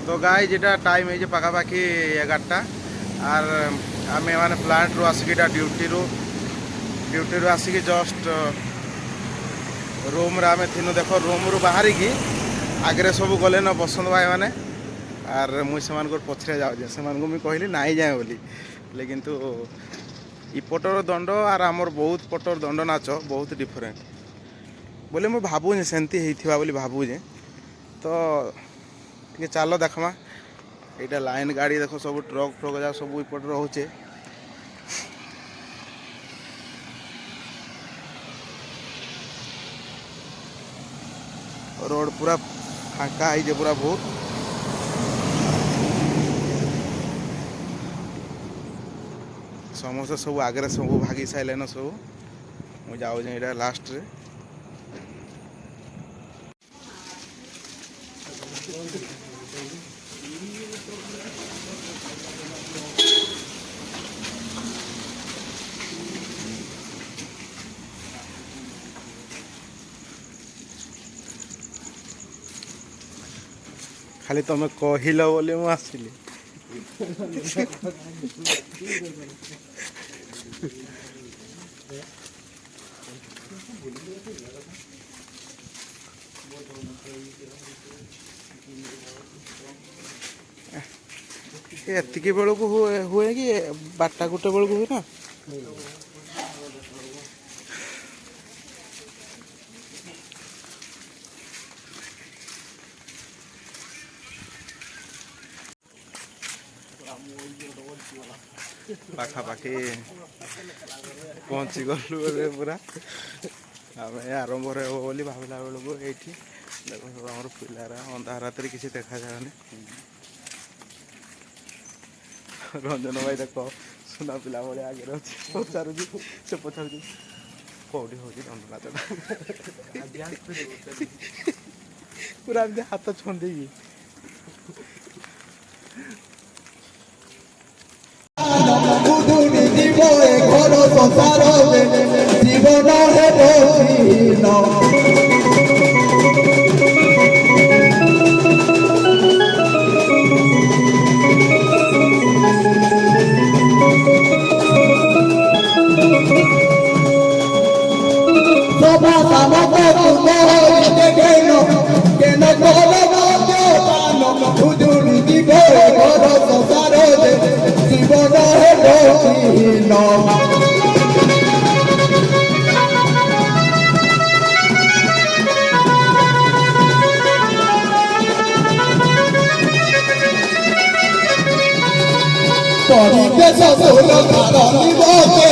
तो गाई जेटा टाइम है पाखापाखि 11टा आर आम मैंने प्लांट रू आसिक ड्यूटी आसिक जस्ट रूम आम थी देख रूम रू बाहर की आगे सब गले न बसंत भाई मैंने आर मुझे पछरे जाऊे से मुझे कहली ना जाए बोली लेकिन तो इपटर दंड आर आमर बहुत पटर दंड नाच बहुत डिफरेंट बोले मुझे भावुँ सेमती होता भावुजे तो टे चल देखमा यहाँ लाइन गाड़ी देख सब ट्रक फ्रक जा सब इपट रोचे रोड पूरा फाँका है पूरा बहुत समस्त सब आगे सब भागी सारे सब मुझे जाऊँ लास्ट रे खाली तुम कहल बोली मु आसिली एतिक बेलू हुए कि 12टा 1 बेलू हुए ना पाखापाखि पहुँची गलु पूरा आम आरंभ बोली भावला बेलू ये देख सब आम पिलारा अंधार रात किसी देखा जाए रंजन भाई देख सुना पिला भाई आगे अच्छे पचार से पचार कौटी हूँ दंड नाचटा पूरा एमती हाथ छंदी घर संसार जीवन सभा सामक तुम केन खुदुरी जीव घर संसार जीवन परिवेश सोल कारणी बसे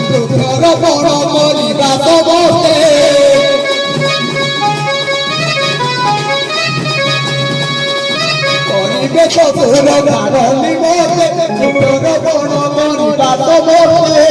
दुखर बड़ मरिबा समस्ते परिवेश सोल कारणी बसे दुखर बड़ मरिबा समस्ते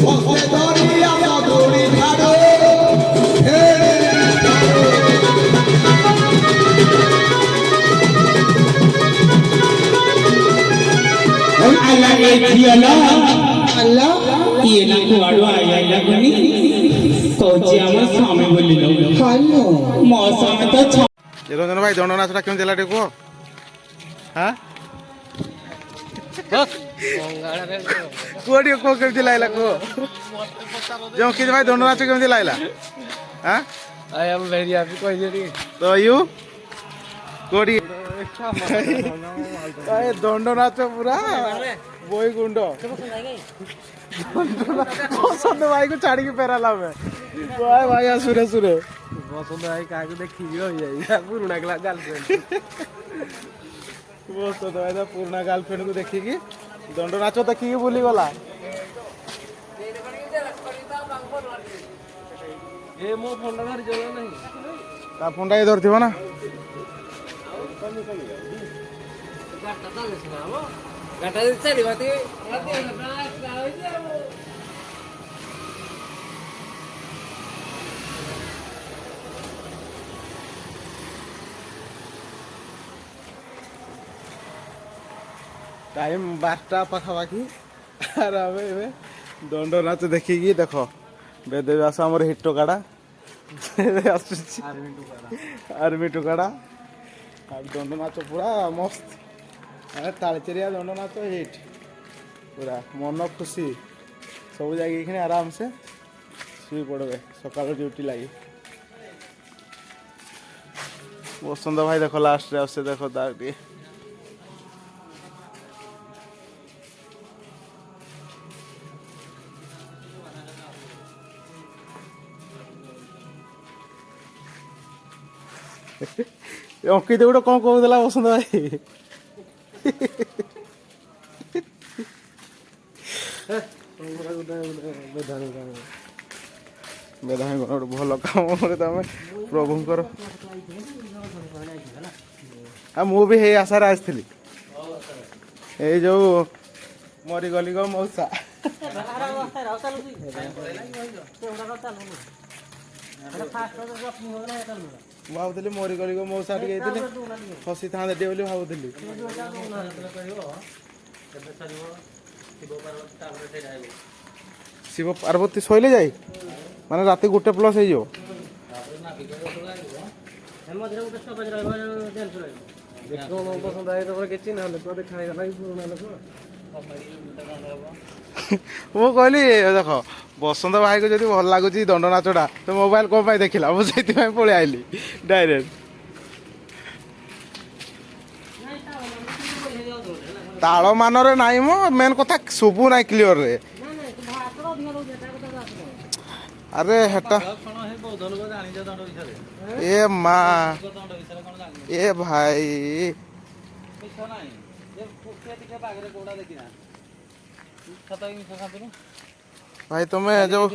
হস্তে ধরিয়া মধুরি ঝাড়ো হে आला देखियला আল্লাহ ये ना कुआडो आया लगनी कौची আমার স্বামী বলিল হালো মৌসুমে তো রঞ্জন ভাই দণ্ড নাচটা কেমন ଥିଲା ଟିକେ କୁହ হ্যাঁ କୁହ ଟିକେ କୁହ କେମିତି ଲାଗିଲା କୁହ ଯେଉଁ କି ଭାଇ ଦଣ୍ଡ ନାଚ କେମିତି ଲାଗିଲା ହଁ I am very happy କହିଦେଲି ତ ୟୁ କୁହ ଟିକେ ଏ ଦଣ୍ଡ ନାଚ ପୁରା ବୈକୁଣ୍ଠ ବସନ୍ତ ଭାଇକୁ ଛାଡ଼ିକି ଫେରାଲା ଆମେ ଭାଇ ସୁରେ ସୁରେ ବସନ୍ତ ଭାଇ କାହାକୁ ଦେଖିକି ରହିଯାଇ ପୁରୁଣା କ୍ଲାସ୍ ଗାର୍ଲଫ୍ରେଣ୍ଡ ବସନ୍ତ ଭାଇ ତା ପୁରୁଣା ଗାର୍ଲଫ୍ରେଣ୍ଡକୁ ଦେଖିକି ଦଣ୍ଡ ନାଚ ଦେଖିକି ବୁଲିଗଲା ଏ ମୋ ଫୋନଟା ଧରି ଜଣା ନାହିଁ ତା ଫୋନଟା ଏ ଧରିଥିବ ନା ଗାଟା ଚାଲିବା टाइम 12ଟା ପାଖାପାଖି ଆର ଆମେ ଏବେ ଦଣ୍ଡ ନାଚ ଦେଖିକି ଦେଖ ବେଦବ୍ୟାସ ଆମର ହିଟ ଟୋକାଟା ଆସୁଛି ଆର୍ମି ଟୋକାଟା ଆଉ ଦଣ୍ଡ ନାଚ ପୁରା ମସ୍ତ ତାଳଚେରିଆ ଦଣ୍ଡ ନାଚ ହିଟ ପୁରା ମନ ଖୁସି ସବୁ ଯାଇକି ଆରାମସେ ଶୋଇ ପଡ଼ବେ ସକାଳୁ ଡ୍ୟୁଟି ଲାଗି ବସନ୍ତ ଭାଇ ଦେଖ ଲାଷ୍ଟରେ ଆସେ ଦେଖ ତାର ଟିକେ ଅଙ୍କିତ ଗୋଟେ କ'ଣ କହୁଥିଲା ବସନ୍ତ ଭାଇ ବେଦାମୀ ଗୋଟେ ଭଲ କାମ କରେ ତମେ ପ୍ରଭୁଙ୍କର ଆଉ ମୁଁ ବି ହେଇ ଆଶାରେ ଆସିଥିଲି ଏଇ ଯୋଉ ମରିଗଲି ଗ ମଉସା ମୁଁ ଭାବୁଥିଲି ମରିଗଲି ଗ ମଉସା ଟିକେ ହେଇଥିଲି ଫସିଥାନ୍ତେ ଟିକେ ବୋଲି ଭାବୁଥିଲି ଶିବ ପାର୍ବତୀ ଶୋଇଲେ ଯାଇ ମାନେ ରାତି 1+ ହେଇଯିବ ବସନ୍ତ ଭାଇ ତମର କିଛି ନହେଲେ ତ ଦେଖା ହେଇଗଲା ପୁରୁଣା ଲୋକ ମୁଁ କହିଲି ଦେଖ ବସନ୍ତ ଭାଇକୁ ଯଦି ଭଲ ଲାଗୁଛି ଦଣ୍ଡ ନାଚଟା ତ ମୋବାଇଲ କ'ଣ ପାଇଁ ଦେଖିଲା ମୁଁ ସେଇଥିପାଇଁ ପଳେଇ ଆଇଲି ଡାଇରେକ୍ଟ ତାଳ ମାନରେ ନାହିଁ ମୋ ମେନ୍ କଥା ଶୁଭୁ ନାହିଁ କ୍ଲିଅରରେ ଆରେ ହେଟା ଏ ମା ଏ ଭାଇ ଭାଇ ତମେ ଯୋଉ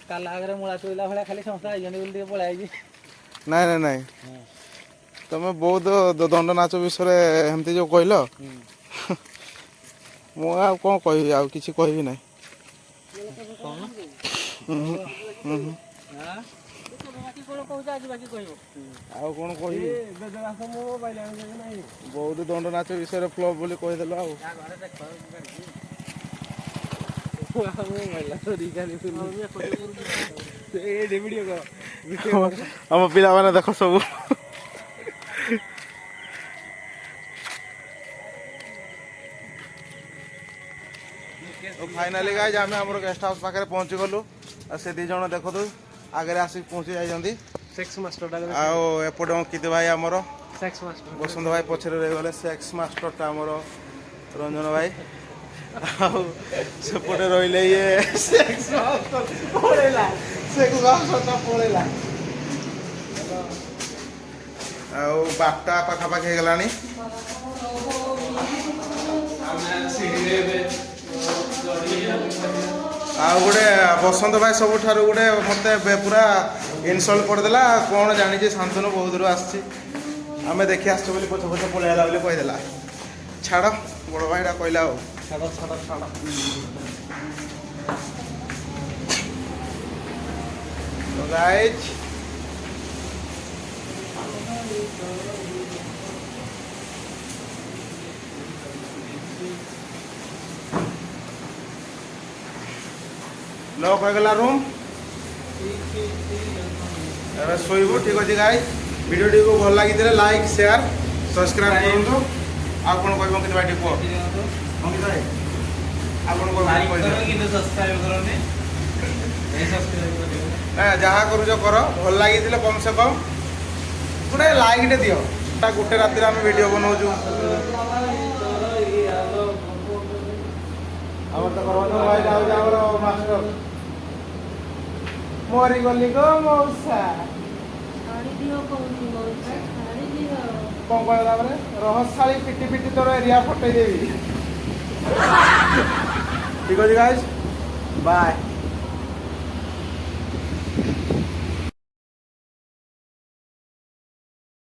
କାଲା ଆଗରେ ମୂଳା ଚୋଇଲା ଭଳିଆ ଖାଲି ସଂସ୍ଥା ହେଇଛନ୍ତି ବୋଲି ଟିକେ ପଳେଇ ଆଇଛି ନାଇଁ ନାଇଁ ନାଇଁ ତମେ ବହୁତ ଦଣ୍ଡ ନାଚ ବିଷୟରେ ଏମିତି ଯୋଉ କହିଲ ମୁଁ ଆଉ କ'ଣ କହିବି ଆଉ କିଛି କହିବି ନାହିଁ ଆଉ କ'ଣ କହିବି ବହୁତ ଦଣ୍ଡ ନାଚ ବିଷୟରେ ଫ୍ଲପ୍ ବୋଲି କହିଦେଲ ଆଉ ଆମ ପିଲାମାନେ ଦେଖ ସବୁ फाइनाली गाइज आम आम गेस्ट हाउस पाखे पहुँची गलु से दी जन देखु आगे आसिक पहुँची जाइए सेक्स मास्टर एपटे अंकित भाई आमर सेक्स मास्टर बसंत भाई पछरे रहीगले सेक्स मास्टरटा आमर रंजन भाई सेपटे रहिले ये सेक्स मास्टर पड़ेला आउ बारटा पाखापाखि गलानी ଆଉ ଗୋଟେ ବସନ୍ତ ଭାଇ ସବୁଠାରୁ ଗୋଟେ ମୋତେ ପୁରା ଇନସଲ୍ଟ କରିଦେଲା କ'ଣ ଜାଣିଛି ଶାନ୍ତନୁ ବହୁତ ଦୂର ଆସିଛି ଆମେ ଦେଖି ଆସିଛୁ ବୋଲି ପଛ ପଛ ପଳେଇ ଆଇଲା ବୋଲି କହିଦେଲା ଛାଡ଼ ବଡ଼ ଭାଇଟା କହିଲା ଆଉ ଛାଡ଼ गाइज लॉक हो गला रूम एबे सोइबो ठीक अछि गाइस वीडियो टी को भल लागि लाइक शेयर सब्सक्राइब करंतु आपण कहबो कि बाटी को हम कि आपण को लाइक करो कि सब्सक्राइब करो ने ए सब्सक्राइब करो जहाँ करूच कर भल लगी कम से कम गोटे लाइक टे दियो गोटे राति आम वीडियो बनाऊँ मास्टर मरी गली गो मौसा कौन कहला रहस्याली पिटी पिटी तोर एरिया फटई देवी ठीक अच्छे गाइस बाय।